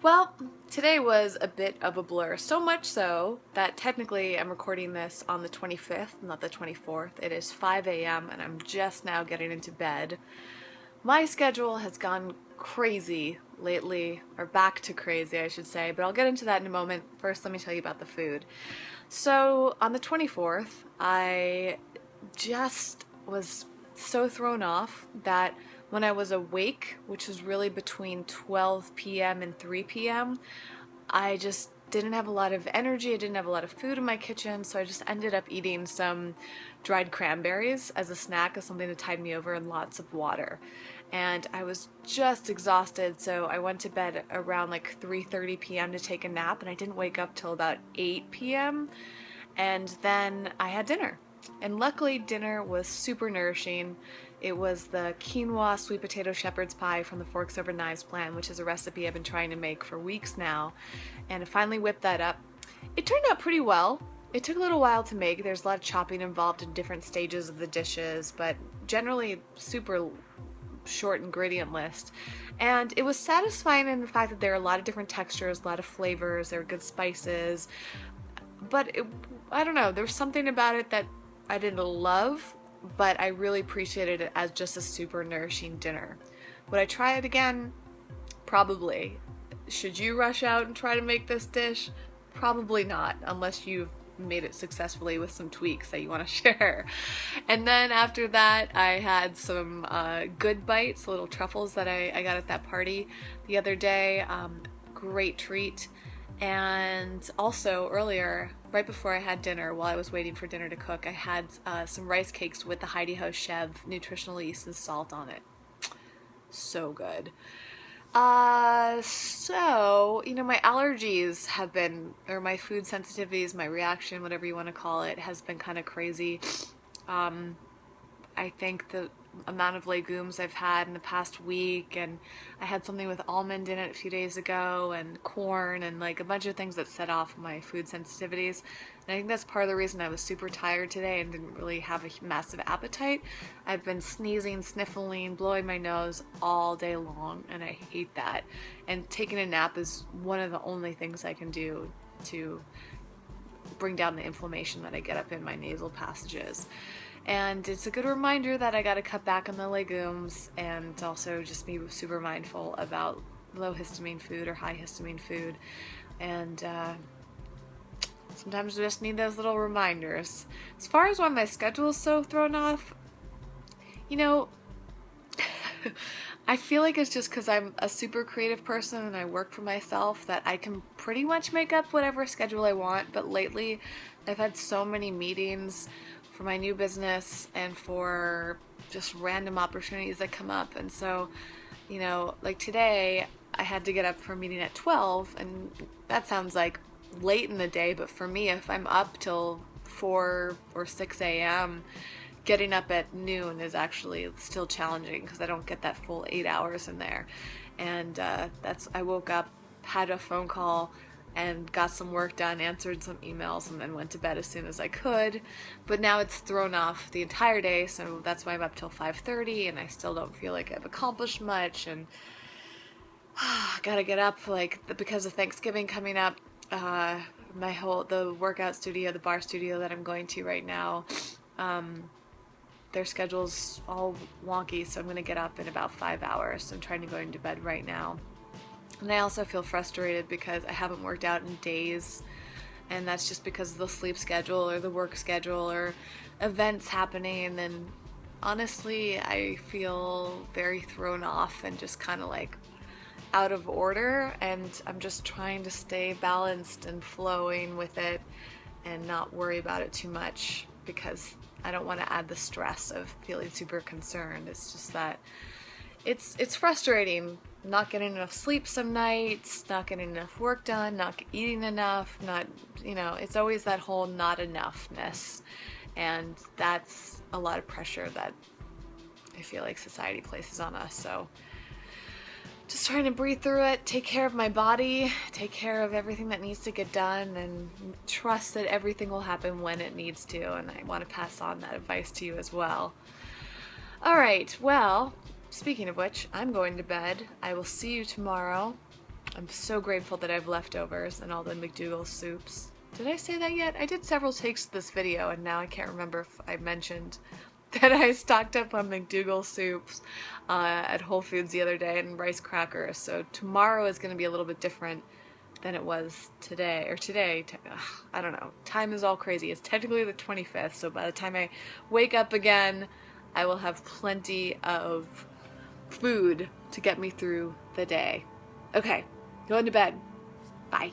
Well, today was a bit of a blur, so much so that technically I'm recording this on the 25th, not the 24th. It is 5 a.m. and I'm just now getting into bed. My schedule has gone crazy lately, or back to crazy, I should say, but I'll get into that in a moment. First, let me tell you about the food. So, on the 24th, I just was so thrown off that when I was awake, which was really between 12 p.m. and 3 p.m., I just didn't have a lot of energy. I didn't have a lot of food in my kitchen, so I just ended up eating some dried cranberries as a snack, as something to tide me over, and lots of water. And I was just exhausted, so I went to bed around like 3:30 p.m. to take a nap, and I didn't wake up till about 8 p.m. And then I had dinner. And luckily, dinner was super nourishing. It was the quinoa sweet potato shepherd's pie from the Forks Over Knives plan, which is a recipe I've been trying to make for weeks now. And I finally whipped that up. It turned out pretty well. It took a little while to make. There's a lot of chopping involved in different stages of the dishes, but generally super short ingredient list. And it was satisfying in the fact that there are a lot of different textures, a lot of flavors, there were good spices. But I don't know, there was something about it that I didn't love, but I really appreciated it as just a super nourishing dinner. Would I try it again? Probably. Should you rush out and try to make this dish? Probably not, unless you've made it successfully with some tweaks that you want to share. And then after that, I had some good bites, little truffles that I got at that party the other day. Great treat. And also earlier, right before I had dinner, while I was waiting for dinner to cook, I had some rice cakes with the Heido Ho Chevre nutritional yeast and salt on it. So good. My allergies have been, or my food sensitivities, my reaction, whatever you want to call it, has been kind of crazy. I think the amount of legumes I've had in the past week, and I had something with almond in it a few days ago, and corn, and like a bunch of things that set off my food sensitivities. And I think that's part of the reason I was super tired today and didn't really have a massive appetite. I've been sneezing, sniffling, blowing my nose all day long, and I hate that. And taking a nap is one of the only things I can do to bring down the inflammation that I get up in my nasal passages. And it's a good reminder that I gotta cut back on the legumes and also just be super mindful about low histamine food or high histamine food. And sometimes I just need those little reminders. As far as why my schedule is so thrown off, I feel like it's just because I'm a super creative person and I work for myself that I can pretty much make up whatever schedule I want. But lately, I've had so many meetings for my new business and for just random opportunities that come up. And so, like today, I had to get up for a meeting at 12, and that sounds like late in the day, but for me, if I'm up till 4 or 6 a.m., getting up at noon is actually still challenging because I don't get that full 8 hours in there. And I woke up, had a phone call, and got some work done, answered some emails, and then went to bed as soon as I could. But now it's thrown off the entire day, so that's why I'm up till 5:30, and I still don't feel like I've accomplished much, and gotta get up, because of Thanksgiving coming up. The workout studio, the bar studio that I'm going to right now, their schedule's all wonky, so I'm gonna get up in about 5 hours. So I'm trying to go into bed right now. And I also feel frustrated because I haven't worked out in days, and that's just because of the sleep schedule or the work schedule or events happening. And honestly, I feel very thrown off and just kind of like out of order, and I'm just trying to stay balanced and flowing with it and not worry about it too much because I don't want to add the stress of feeling super concerned. It's just that it's frustrating not getting enough sleep some nights, not getting enough work done, not eating enough, it's always that whole not enoughness. And that's a lot of pressure that I feel like society places on us. So just trying to breathe through it, take care of my body, take care of everything that needs to get done, and trust that everything will happen when it needs to. And I want to pass on that advice to you as well. All right, well, speaking of which, I'm going to bed. I will see you tomorrow. I'm so grateful that I have leftovers and all the McDougall soups. Did I say that yet? I did several takes of this video and now I can't remember if I mentioned that I stocked up on McDougall soups at Whole Foods the other day and rice crackers. So tomorrow is going to be a little bit different than it was today. Or today, I don't know. Time is all crazy. It's technically the 25th, so by the time I wake up again, I will have plenty of food to get me through the day. Okay, going to bed. Bye.